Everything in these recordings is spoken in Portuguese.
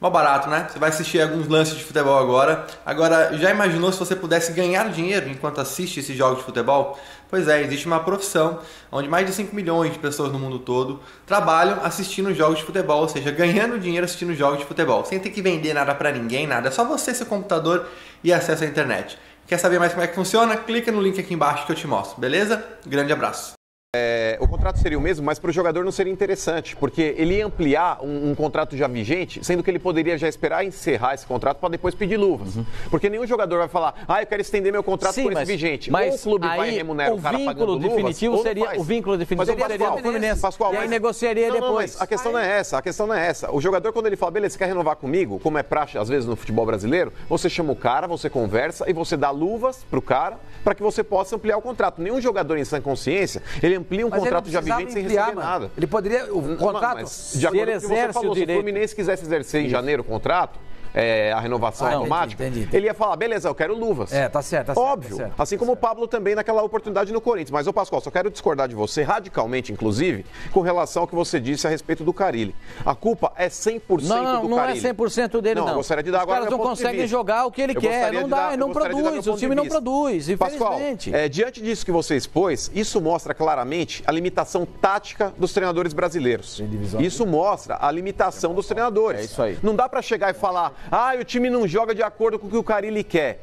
Mó barato, né? Você vai assistir alguns lances de futebol agora. Agora, já imaginou se você pudesse ganhar dinheiro enquanto assiste esses jogos de futebol? Pois é, existe uma profissão onde mais de 5 milhões de pessoas no mundo todo trabalham assistindo jogos de futebol, ou seja, ganhando dinheiro assistindo jogos de futebol, sem ter que vender nada pra ninguém, nada. É só você, seu computador e acesso à internet. Quer saber mais como é que funciona? Clica no link aqui embaixo que eu te mostro, beleza? Grande abraço. O contrato seria o mesmo, mas para o jogador não seria interessante, porque ele ia ampliar um contrato já vigente, sendo que ele poderia já esperar encerrar esse contrato para depois pedir luvas. Porque nenhum jogador vai falar, eu quero estender meu contrato por esse vigente. Mas ou o clube vai remunerar o cara pagando luvas, o vínculo definitivo seria o Fluminense. Pascoal, e aí negociaria depois. Mas a questão não é essa, O jogador, quando ele fala, beleza, você quer renovar comigo, como é praxe às vezes no futebol brasileiro, você chama o cara, você conversa e você dá luvas pro cara para que você possa ampliar o contrato. Nenhum jogador em sã consciência, ele amplia um contrato já vigente sem receber nada. Ele poderia, o contrato, de acordo com o que você falou, se o Fluminense quisesse exercer em janeiro o contrato, a renovação automática, entendi. ele ia falar, beleza, eu quero luvas. Tá certo. Óbvio. Tá certo, assim como o Pablo também naquela oportunidade no Corinthians. Mas, Pascoal, só quero discordar de você, radicalmente, inclusive, com relação ao que você disse a respeito do Carille. A culpa é 100% do Carille. Não é 100% dele, não. Eu gostaria de dar agora Os caras não conseguem jogar o que ele quer. Não dá, não produz. O time não produz, infelizmente. Pascoal, diante disso que você expôs, isso mostra claramente a limitação tática dos treinadores brasileiros. Isso mostra a limitação dos treinadores. É isso aí. Não dá pra chegar e falar, o time não joga de acordo com o que o Carille quer.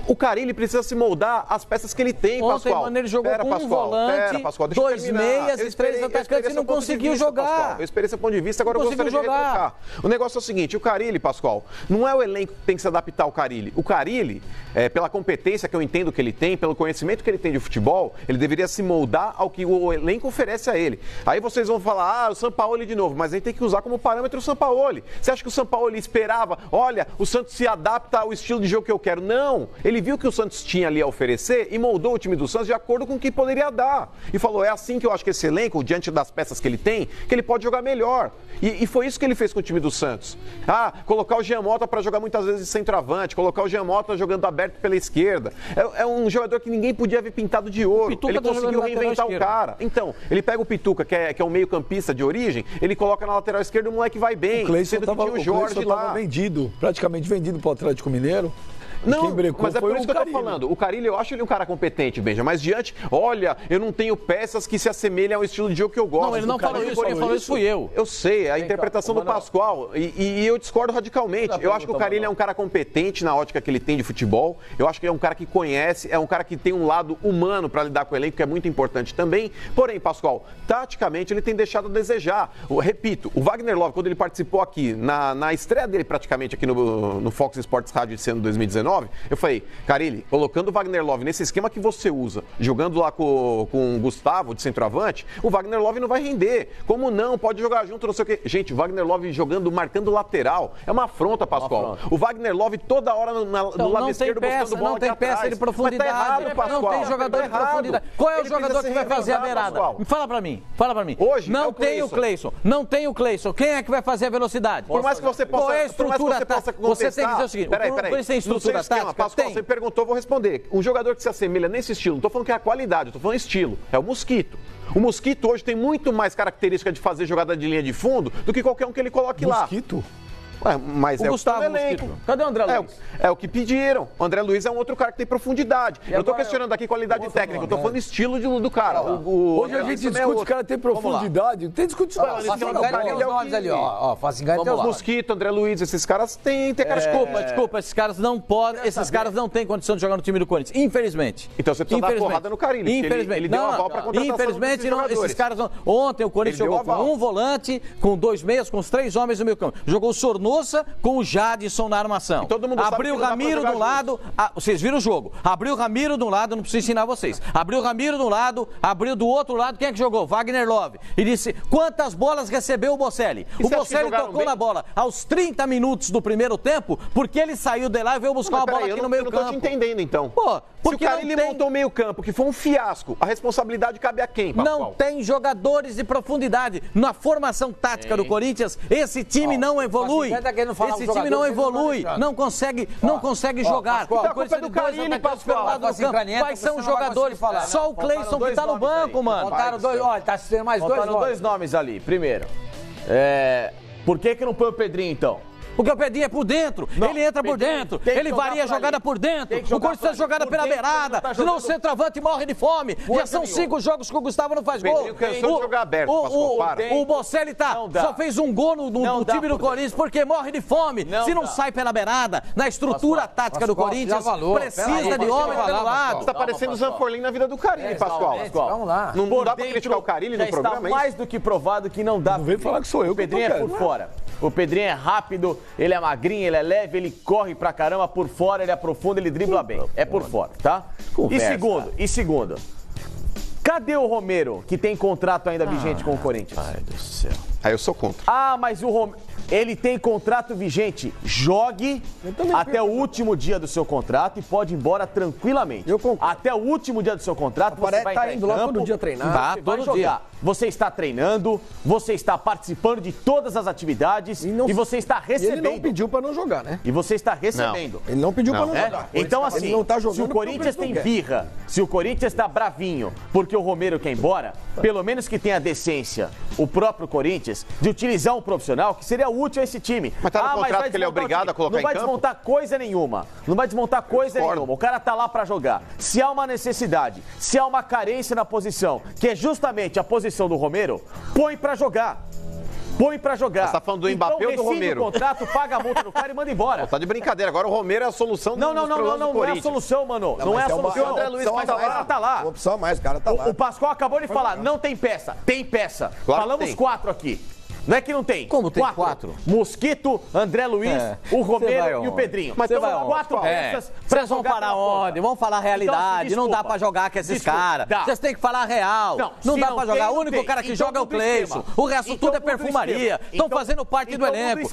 O Carille precisa se moldar às peças que ele tem, Pascoal. Ontem, ele jogou com um volante, Pascoal, 2 meias e 3 atacantes e não conseguiu jogar. Pascoal, eu esperei seu ponto de vista, agora eu gostaria de retocar. O negócio é o seguinte, o Carille, Pascoal, não é o elenco que tem que se adaptar ao Carille. O Carille, pela competência que eu entendo que ele tem, pelo conhecimento que ele tem de futebol, ele deveria se moldar ao que o elenco oferece a ele. Aí vocês vão falar, o Sampaoli de novo, mas a gente tem que usar como parâmetro o Sampaoli. Você acha que o Sampaoli esperava, olha, o Santos se adapta ao estilo de jogo que eu quero? Não! Ele viu que o Santos tinha ali a oferecer e moldou o time do Santos de acordo com o que poderia dar. E falou, é assim que eu acho que esse elenco, diante das peças que ele tem, que ele pode jogar melhor. E foi isso que ele fez com o time do Santos. Colocar o Jean Mota para jogar muitas vezes de centroavante, colocar o Jean Mota jogando aberto pela esquerda. É um jogador que ninguém podia ver pintado de ouro. Ele conseguiu reinventar o cara. Então, ele pega o Pituca, que é um meio campista de origem, ele coloca na lateral esquerda e o moleque vai bem. O Cleison estava vendido, praticamente vendido para o Atlético Mineiro. Não, mas é por isso que eu tô falando. O Carille, eu acho ele um cara competente, Benja, mas diante, olha, eu não tenho peças que se assemelham ao estilo de jogo que eu gosto. Não, ele não falou isso, quem falou isso fui eu. Eu sei, a interpretação do Pascoal, e eu discordo radicalmente. Eu acho que o Carille é um cara competente na ótica que ele tem de futebol, eu acho que ele é um cara que conhece, é um cara que tem um lado humano para lidar com o elenco, que é muito importante também. Porém, Pascoal, taticamente ele tem deixado a desejar. Repito, o Wagner Love, quando ele participou aqui, na estreia dele praticamente aqui no Fox Sports Rádio esse ano 2019, eu falei, Carille, colocando o Wagner Love nesse esquema que você usa, jogando lá com o Gustavo de centroavante, o Wagner Love não vai render. Como não? Pode jogar junto, não sei o quê. Gente, o Wagner Love jogando, marcando lateral. É uma afronta, Pascoal. O Wagner Love toda hora no lado esquerdo buscando bola. Não tem peça de profundidade. Mas tá errado, Pascoal. Não tem jogador de profundidade. Qual é o jogador que vai fazer a beirada? Fala pra mim. Hoje não tem o Cleison. Não tem o Cleison. Quem é que vai fazer a velocidade? Por mais que você possa, qual é a estrutura tática? Você tem que dizer o seguinte, peraí. Tem estrutura tática? Pascoal, você perguntou, eu vou responder. Um jogador que se assemelha nesse estilo, não tô falando que é a qualidade, tô falando estilo, é o Mosquito. O Mosquito hoje tem muito mais característica de fazer jogada de linha de fundo do que qualquer um que ele coloque lá. Mosquito? Mas o Gustavo o elenco. Cadê o André Luiz? É o que pediram. O André Luiz é um outro cara que tem profundidade. Eu não tô questionando aqui qualidade técnica, eu tô falando estilo do cara. Hoje a gente discute o cara tem profundidade. Tem discussão. O Mosquito, André Luiz, esses caras têm Desculpa, esses caras não podem, esses caras não têm condição de jogar no time do Corinthians, infelizmente. Então você precisa dar porrada no Carille. Infelizmente. Ele deu aval pra contratação. Infelizmente, não, esses caras não. Ontem o Corinthians jogou com um volante, com 2 meias, com os 3 homens no meio campo. Jogou o Sornosa com o Jadson na armação. Abriu o Ramiro de um lado. Vocês viram o jogo. Abriu o Ramiro de um lado, não preciso ensinar vocês. Abriu o Ramiro de um lado, abriu do outro lado. Quem é que jogou? Wagner Love. E disse: quantas bolas recebeu o Bocelli? O Bocelli tocou na bola aos 30 minutos do primeiro tempo, porque ele saiu de lá e veio buscar uma bola aqui no meio campo. Eu não tô te entendendo, então. Porque se o Carille montou o meio campo, que foi um fiasco, a responsabilidade cabe a quem, Pascoal? Não tem jogadores de profundidade. Na formação tática do Corinthians, esse time não evolui. Esse time não evolui, não consegue jogar. A culpa é do Carille, Pascoal. Quais são os jogadores? Só o Cleison que tá no banco, mano. Faltaram 2, olha, tá assistindo mais 2 nomes. Faltaram 2 nomes ali. Primeiro, por que não põe o Pedrinho, então? Porque o Pedrinho é por dentro, ele entra por dentro, ele varia a jogada por dentro. O Corinthians tem jogada pela beirada, senão o centroavante morre de fome. Já são 5 jogos que o Gustavo não faz gol. O Bocelli só fez um gol no time do Corinthians porque morre de fome. Se não sai pela beirada, na estrutura tática do Corinthians, precisa de homem pelo lado. Tá parecendo o Zanforlin na vida do Carilli, Pascoal. Vamos lá. Não dá pra criticar o Carilli no programa, está mais do que provado que não dá. Não vem falar que sou eu. O Pedrinho é por fora. O Pedrinho é rápido, ele é magrinho, ele é leve, ele corre pra caramba por fora, ele aprofunda, ele dribla bem. É por fora, tá? E segundo, cadê o Romero, que tem contrato ainda vigente com o Corinthians? Ai do céu. Aí eu sou contra. Mas o Romero... Ele tem contrato vigente. Jogue até o último dia do seu contrato e pode ir embora tranquilamente. Até o último dia do seu contrato, você vai entrar indo lá todo dia treinar. Todo dia. Você está treinando, você está participando de todas as atividades e você está recebendo. Ele não pediu para não jogar, né? E você está recebendo. Ele não pediu para não jogar. Então, assim, se o Corinthians tem birra, se o Corinthians está bravinho porque o Romero quer ir embora, pelo menos que tenha a decência, o próprio Corinthians, de utilizar um profissional que seria útil a esse time. Mas tá no contrato que ele é obrigado a colocar em campo? Não vai desmontar coisa nenhuma. Não vai desmontar coisa nenhuma. O cara tá lá pra jogar. Se há uma necessidade, se há uma carência na posição, que é justamente a posição do Romero, põe pra jogar. Põe pra jogar. Você tá falando do Mbappé ou do Romero? O contrato, paga a multa do cara e manda embora. Tá de brincadeira. Agora o Romero é a solução do Corinthians. Não é a solução, mano. Não é a solução. O André Luiz tá lá. Uma opção a mais, o cara tá lá. O Pascoal acabou de falar, não tem peça. Tem peça. Falamos 4 aqui. Não é que não tem. Como tem 4? Mosquito, André Luiz, o Romero e o Pedrinho. Mas você vai 4 peças. Vocês vão parar onde? Vamos falar a realidade. Então, não dá pra jogar com esses caras. Vocês têm que falar a real. Não dá pra jogar. O único cara que joga é o Cleison. O resto tudo é perfumaria. Estão fazendo parte do elenco.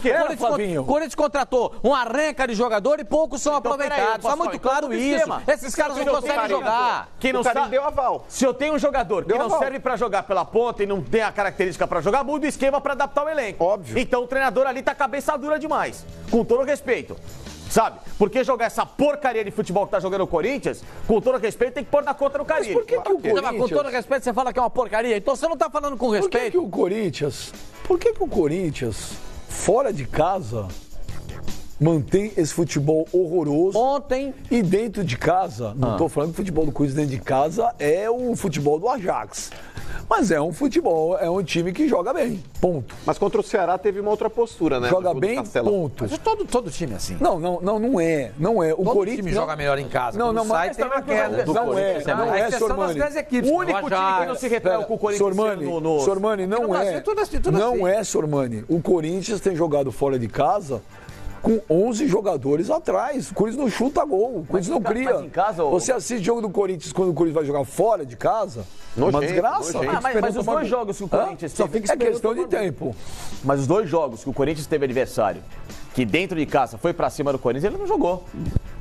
O Corinthians contratou um arranca de jogador e poucos são aproveitados. Tá muito claro isso. Esses caras não conseguem jogar. Quem não sabe deu aval. Se eu tenho um jogador que não serve pra jogar pela ponta e não tem a característica pra jogar, muda o esquema pra adaptar o elenco. Óbvio. Então o treinador ali tá cabeça dura demais. Com todo respeito. Sabe? Porque jogar essa porcaria de futebol que tá jogando o Corinthians, com todo respeito, tem que pôr na conta no Carilli. Mas por que o Corinthians... Com todo respeito, você fala que é uma porcaria. Então você não tá falando com respeito. Por que o Corinthians, fora de casa, mantém esse futebol horroroso? Ontem... E dentro de casa, não tô falando que o futebol do Corinthians dentro de casa é o futebol do Ajax. Mas é um futebol, é um time que joga bem, ponto. Mas contra o Ceará teve uma outra postura, né? Joga bem, ponto. Mas todo time é assim. Não é. O todo Corinthians time joga melhor em casa. Mas tem uma queda. Não é, Sormani. O único time que não se repele com o Corinthians Sormani, não é, Sormani. O Corinthians tem jogado fora de casa com 11 jogadores atrás. O Corinthians não chuta gol, o Corinthians não cria. Mas em casa, você assiste jogo do Corinthians quando o Corinthians vai jogar fora de casa, uma desgraça. Mas os 2 jogos que o Corinthians teve... É questão de tempo. Mas os 2 jogos que o Corinthians teve adversário, que dentro de casa foi pra cima do Corinthians, ele não jogou.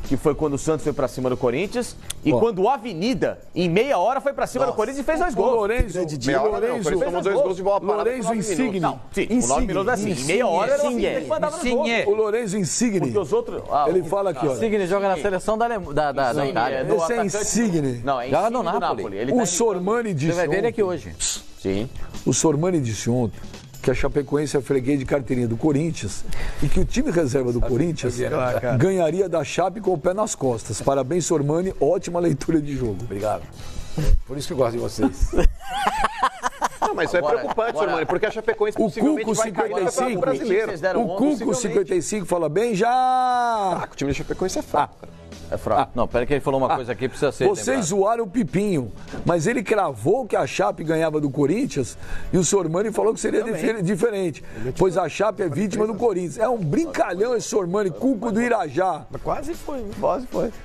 Que foi quando o Santos foi pra cima do Corinthians e quando o Avenida, em meia hora, foi pra cima do Corinthians e fez 2 gols. O Lourenço tomou 2 gols de bola parada. Lourenço Insigne. Não, sim, o 9 minutos é assim. Em meia hora era o Avenida que mandava no jogo. O Lourenço Insigne. Porque os outros... Ele fala aqui, ó. Insigne joga na seleção da Itália. Esse é Insigne. Não, é Insigne do Napoli. O Sormani disse Você vai ver ele aqui hoje. Sim. O Sormani disse ontem que a Chapecoense é freguês de carteirinha do Corinthians e que o time reserva do Corinthians ganharia da Chape com o pé nas costas. Parabéns, Sormani, ótima leitura de jogo. Obrigado. Por isso que eu gosto de vocês. Não, mas isso é preocupante, Sormani, porque a Chapecoense possivelmente vai cair no Campeonato Brasileiro. O Cuco 55 fala bem já. O time da Chapecoense é fraco. É fraco. Não, peraí que ele falou uma coisa aqui, precisa ser Vocês lembrado. Zoaram o Pipinho, mas ele cravou que a Chape ganhava do Corinthians e o Sormani falou que seria diferente, pois a Chape é vítima do Corinthians. É um brincalhão esse Sormani, Cuco do Irajá. Quase foi.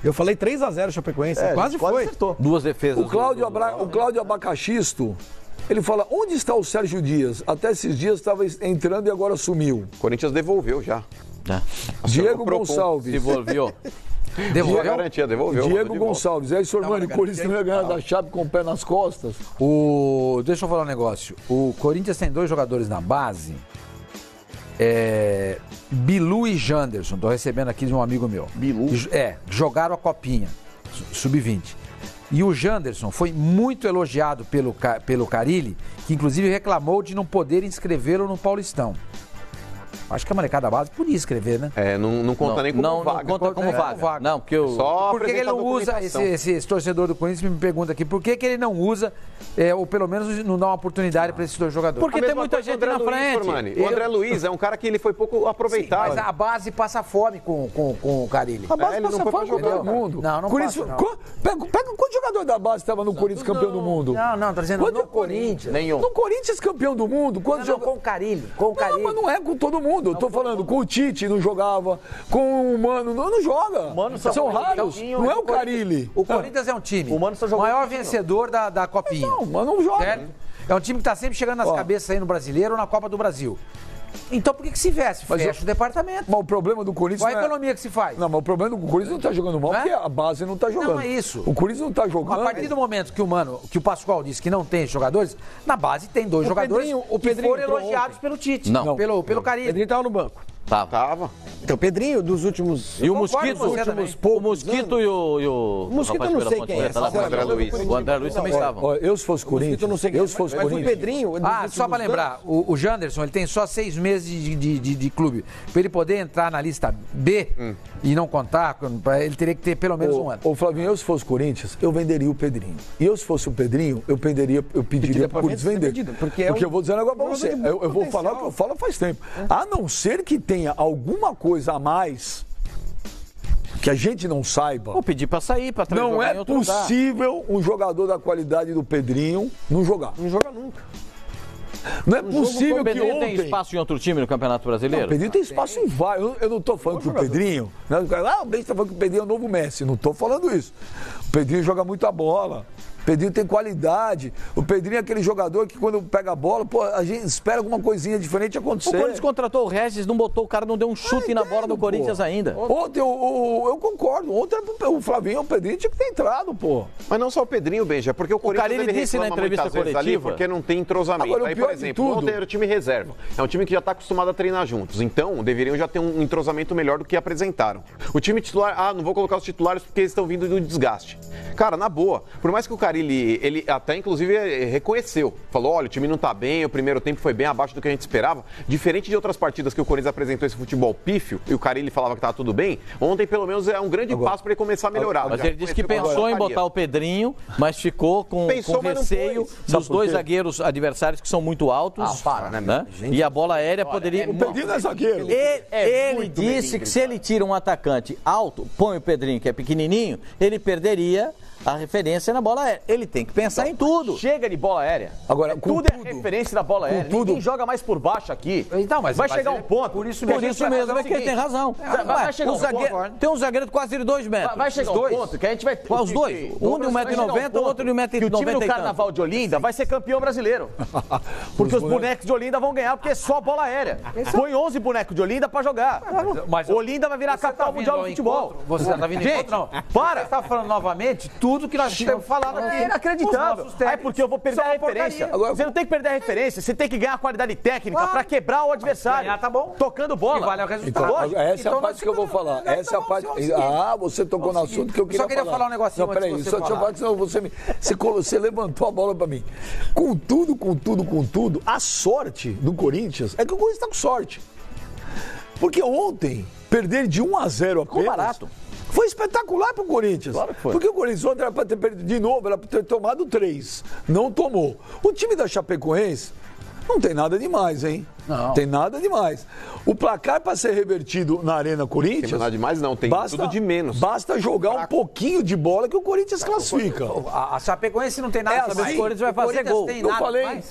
Eu falei 3-0 Chapecoense, quase foi. Acertou. 2 defesas. O Cláudio Abacaxisto, ele fala, onde está o Sérgio Dias? Até esses dias estava entrando e agora sumiu. O Corinthians devolveu já. Diego Gonçalves. Devolveu. Devolveu a garantia, devolveu. Diego Gonçalves. Aí, Sormani, o Corinthians não ia ganhar da Chape com o pé nas costas. Deixa eu falar um negócio. O Corinthians tem 2 jogadores na base. Bilu e Janderson. Tô recebendo aqui de um amigo meu. Bilu? Jogaram a copinha, sub-20. E o Janderson foi muito elogiado pelo Carilli, que inclusive reclamou de não poder inscrevê-lo no Paulistão. Acho que a molecada da base podia escrever, né? Não conta nem como vaga. Não conta como vaga. Não, porque por que ele não usa, esse torcedor do Corinthians me pergunta aqui, por que ele não usa, ou pelo menos não dá uma oportunidade para esses dois jogadores? Porque tem muita gente na frente. O André Luiz é um cara que ele foi pouco aproveitado. Sim, mas a base passa fome com o Carille. A base passa fome com todo mundo. Não passa, não. Pega quantos jogadores da base estavam no Corinthians campeão do mundo? Não, tá dizendo no Corinthians. Nenhum. No Corinthians campeão do mundo? Não, com o Carille. Não, mas não é com todo mundo. Eu tô falando, com o Tite não jogava, com o Mano, não joga. São raros. Não é o Carille. O Corinthians é um time. O Mano só jogou maior vencedor da Copinha. Não, mas não joga. Certo? É um time que tá sempre chegando nas cabeças aí no Brasileiro ou na Copa do Brasil. Então por que se veste? Fecha o departamento. Mas o problema do Corinthians Qual a economia que se faz? Não, mas o problema do Corinthians não tá jogando mal, porque a base não tá jogando. Não, é isso. O Corinthians não tá jogando. A partir do momento que o Pascoal disse que não tem jogadores, na base tem dois jogadores que foram elogiados pelo Tite. Não. Pelo Carille. O Pedrinho tava no banco. Tava. Então, o Pedrinho, dos últimos... E o Mosquito? O Mosquito e o... O Mosquito eu não sei quem é. O André Luiz. O André Luiz também estavam. Eu se fosse Corinthians... Eu não sei quem é. Mas o Pedrinho... Só pra lembrar, o Janderson, ele tem só 6 meses de clube. Pra ele poder entrar na lista B e não contar, ele teria que ter pelo menos um ano. Ô Flavinho, eu se fosse Corinthians, eu venderia o Pedrinho. E eu se fosse o Pedrinho, eu pediria pro Corinthians vender. Porque eu vou dizer um negócio pra você. Eu vou falar o que eu falo faz tempo. A não ser que tenha alguma coisa a mais que a gente não saiba. Vou pedir pra sair, pra trazer. Não é possível um jogador da qualidade do Pedrinho não jogar. Não joga nunca. Não é possível que ontem... O Pedrinho tem espaço em outro time no Campeonato Brasileiro? O Pedrinho tem espaço em vários. Eu não tô falando que o Pedrinho... o Bento tá falando que o Pedrinho é o novo Messi. Não tô falando isso. O Pedrinho joga muito a bola. O Pedrinho tem qualidade. O Pedrinho é aquele jogador que quando pega a bola, a gente espera alguma coisinha diferente acontecer. O Corinthians contratou o Regis, não botou o cara, não deu um chute na bola do Corinthians ainda. Ontem, eu concordo. Ontem o Flavinho, o Pedrinho tinha que ter entrado, pô. Mas não só o Pedrinho, Benja, porque o Corinthians ele disse na entrevista coletiva ali porque não tem entrosamento. Agora, aí, por exemplo, ontem era o time reserva. É um time que já está acostumado a treinar juntos. Então, deveriam já ter um entrosamento melhor do que apresentaram. O time titular, não vou colocar os titulares porque eles estão vindo do desgaste. Cara, na boa, por mais que o Carille, ele até inclusive reconheceu, falou, olha, o time não tá bem, o primeiro tempo foi bem abaixo do que a gente esperava, diferente de outras partidas que o Corinthians apresentou esse futebol pífio e o Carille falava que tava tudo bem, ontem pelo menos é um grande passo para ele começar a melhorar. Mas ele disse que pensou em botar o Pedrinho, mas ficou com receio dos dois zagueiros adversários que são muito altos, né? E a bola aérea poderia... O Pedrinho não é zagueiro. Ele disse que se ele tira um atacante alto, põe o Pedrinho, que é pequenininho, ele perderia a referência na bola aérea. Ele tem que pensar em tudo. Chega de bola aérea. Agora, tudo é referência da bola aérea. Ninguém joga mais por baixo aqui. Então, mas vai chegar um ponto. Por isso mesmo é que ele tem razão. Vai chegar um ponto. Tem um zagueiro de quase 2 metros. Vai chegar um ponto que a gente vai... Os dois. Um de 1,90m, o outro de 1,90m. Que o time do Carnaval de Olinda vai ser campeão brasileiro. Porque os bonecos de Olinda vão ganhar, porque é só bola aérea. Põe 11 bonecos de Olinda pra jogar. Mas Olinda vai virar a capital mundial do futebol. Você tá vindo em contra, não? Para! Você tá falando novamente tudo que nós temos falado aqui. É inacreditável. É porque eu vou perder a referência. Você não tem que perder a referência, você tem que ganhar qualidade técnica pra quebrar o adversário. Tá bom. Tocando bola. E vale o resultado. Então, essa é a parte que eu vou falar. Essa é a parte... você tocou no assunto que eu queria falar. Só queria falar um negocinho antes de você falar. Deixa eu falar que senão você levantou a bola pra mim. Com tudo, a sorte do Corinthians é que o Corinthians tá com sorte. Porque ontem, perder de 1-0 apenas... Ficou barato. Foi espetacular pro Corinthians. Claro que foi. Porque o Corinthians ontem era pra ter perdido de novo, era pra ter tomado 3. Não tomou. O time da Chapecoense não tem nada demais, hein? Não. Tem nada demais. O placar para ser revertido na Arena Corinthians... Tem nada demais não, tem tudo de menos. Basta jogar um pouquinho de bola que o Corinthians classifica. A Chapecoense não tem nada a saber. O Corinthians vai fazer gol.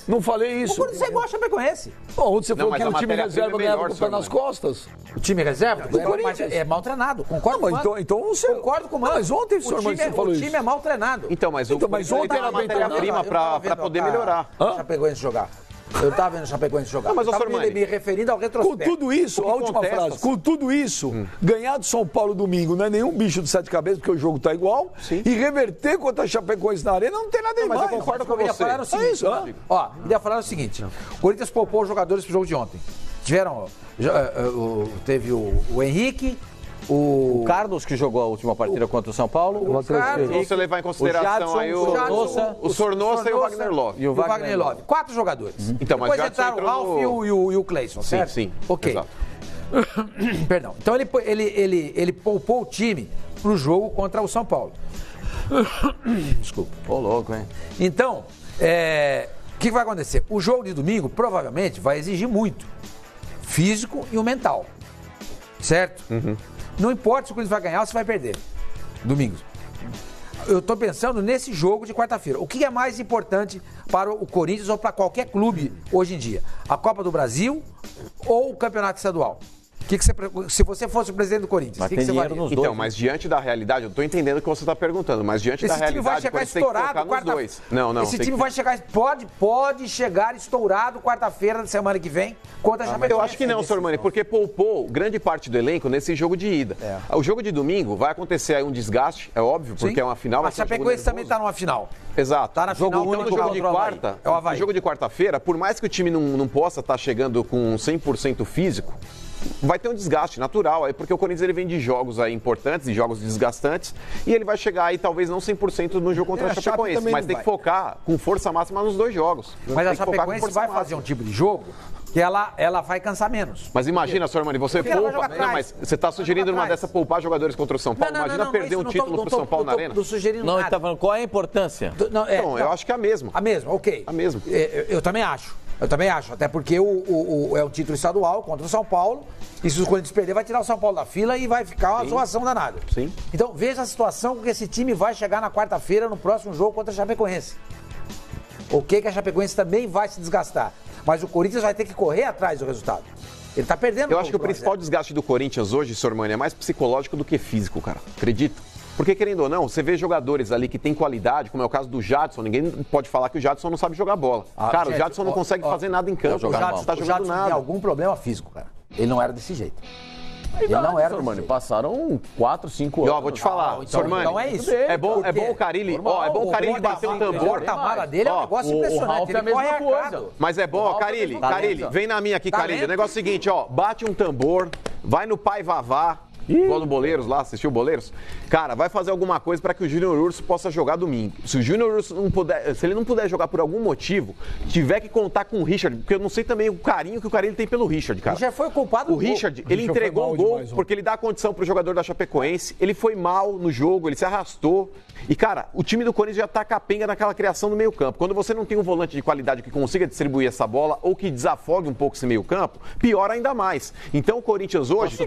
Não falei isso. O Corinthians é igual a Chapecoense. Onde você falou que o time reserva ganhava com o pé nas costas? O time reserva? É mal treinado. Concordo com o então você... Concordo com o Mano. Mas ontem o senhor você falou isso. O time é mal treinado. Então, mas ontem era matéria-prima para poder melhorar. A Chapecoense jogar. Eu estava vendo o Chapecoense jogar. Não, mas eu estava me referindo ao retrospecto. Com tudo isso, a última frase, com tudo isso, ganhar do São Paulo domingo não é nenhum bicho de 7 cabeças, porque o jogo tá igual, e reverter contra a Chapecoense na Arena não tem nada demais. Mas eu concordo com você. Falar o seguinte, queria falar o seguinte, o Corinthians poupou os jogadores pro jogo de ontem. Teve o Henrique, o Carlos, que jogou a última partida contra o São Paulo. Se você levar em consideração aí o Sornosa e o Wagner Love. E o Wagner Love. 4 jogadores. Então, mas depois entraram o Ralf e o Cleison, certo? Sim. Ok. Exato. Perdão. Então ele poupou o time pro jogo contra o São Paulo. Desculpa. Ô, louco, hein? Então, o que vai acontecer? O jogo de domingo provavelmente vai exigir muito. Físico e o mental. Certo? Uhum. Não importa se o Corinthians vai ganhar ou se vai perder. Domingo. Eu tô pensando nesse jogo de quarta-feira. O que é mais importante para o Corinthians ou para qualquer clube hoje em dia? A Copa do Brasil ou o Campeonato Estadual? Se você fosse o presidente do Corinthians, o que você faria? Então, mas diante da realidade, eu estou entendendo o que você está perguntando, mas diante da realidade, esse time vai chegar estourado quarta-feira. Não, esse time vai chegar, pode chegar estourado quarta-feira da semana que vem contra a Chapecoense. Eu acho que não, Sormani, porque poupou grande parte do elenco nesse jogo de ida. O jogo de domingo vai acontecer aí um desgaste, é óbvio, porque é uma final. A Chapecoense também está numa final. Exato. Tá na final. Então, no jogo de quarta, o jogo de quarta-feira, por mais que o time não possa estar chegando com 100% físico, vai ter um desgaste natural aí, porque o Corinthians ele vem de jogos aí importantes, de jogos desgastantes, e ele vai chegar aí talvez não 100% no jogo contra a Chapecoense, mas tem que focar com força máxima nos dois jogos. Mas a Chapecoense vai fazer um tipo de jogo que ela vai cansar menos. Mas imagina, Sormani, você poupa... Não, mas você está sugerindo numa dessa poupar jogadores contra o São Paulo? Imagina perder um título pro São Paulo na Arena. Não sugerindo nada. Não, ele tá falando qual é a importância? Então, eu acho que é a mesma. A mesma, ok. A mesma. Eu também acho. Até porque é um título estadual contra o São Paulo, e se o Corinthians perder, vai tirar o São Paulo da fila e vai ficar uma zoação danada. Sim. Então, veja a situação que esse time vai chegar na quarta-feira no próximo jogo contra a Chapecoense. Ok, que a Chapecoense também vai se desgastar, mas o Corinthians vai ter que correr atrás do resultado. Ele tá perdendo. Eu acho que o principal desgaste do Corinthians hoje, Sormani, é mais psicológico do que físico, cara. Acredita? Porque, querendo ou não, você vê jogadores ali que tem qualidade, como é o caso do Jadson, ninguém pode falar que o Jadson não sabe jogar bola. Cara, o Jadson não consegue fazer nada em campo, você tá jogando nada. Tem algum problema físico, cara. Ele não era desse jeito. Ele não era, Sormani. Passaram 4, 5 anos. E ó, vou te falar, Sormani. Então é isso. É bom o Carille, ó, é bom o Carille bater o tambor. O porta-mala dele é um negócio impressionante. Ele é a mesma coisa. Mas é bom, Carille, vem na minha aqui, Carille. O negócio é o seguinte, ó, bate um tambor, vai no Pai Vavá, igual no Boleiros lá, assistiu o Boleiros? Cara, vai fazer alguma coisa para que o Júnior Urso possa jogar domingo. Se o Júnior Urso não puder, se ele não puder jogar por algum motivo, tiver que contar com o Richard, porque eu não sei também o carinho que o Carille tem pelo Richard, cara. O Richard foi culpado do gol. O Richard, ele entregou o gol porque ele dá a condição pro jogador da Chapecoense, ele foi mal no jogo, ele se arrastou. E, cara, o time do Corinthians já tá capenga naquela criação do meio-campo. Quando você não tem um volante de qualidade que consiga distribuir essa bola ou que desafogue um pouco esse meio-campo, piora ainda mais. Então, o Corinthians hoje, se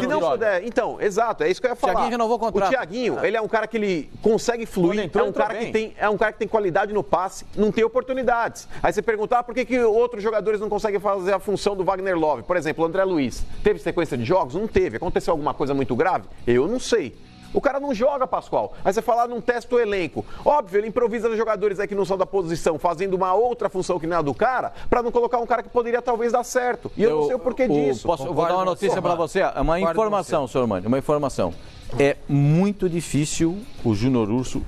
não puder... Então, exato, é isso que eu ia falar. O Thiaguinho renovou o contrato. O Thiaguinho, ele é um cara que ele consegue fluir, é um cara que tem qualidade no passe, não tem oportunidades. Aí você pergunta, por que outros jogadores não conseguem fazer a função do Wagner Love? Por exemplo, o André Luiz. Teve sequência de jogos? Não teve. Aconteceu alguma coisa muito grave? Eu não sei. O cara não joga, Pascoal. Aí você fala, não testa o elenco. Óbvio, ele improvisa os jogadores aí que não são da posição, fazendo uma outra função que não é a do cara, pra não colocar um cara que poderia talvez dar certo. E eu não sei o porquê disso. Eu vou dar uma notícia pra você, uma informação, Sormani, uma informação. É muito difícil o Júnior Urso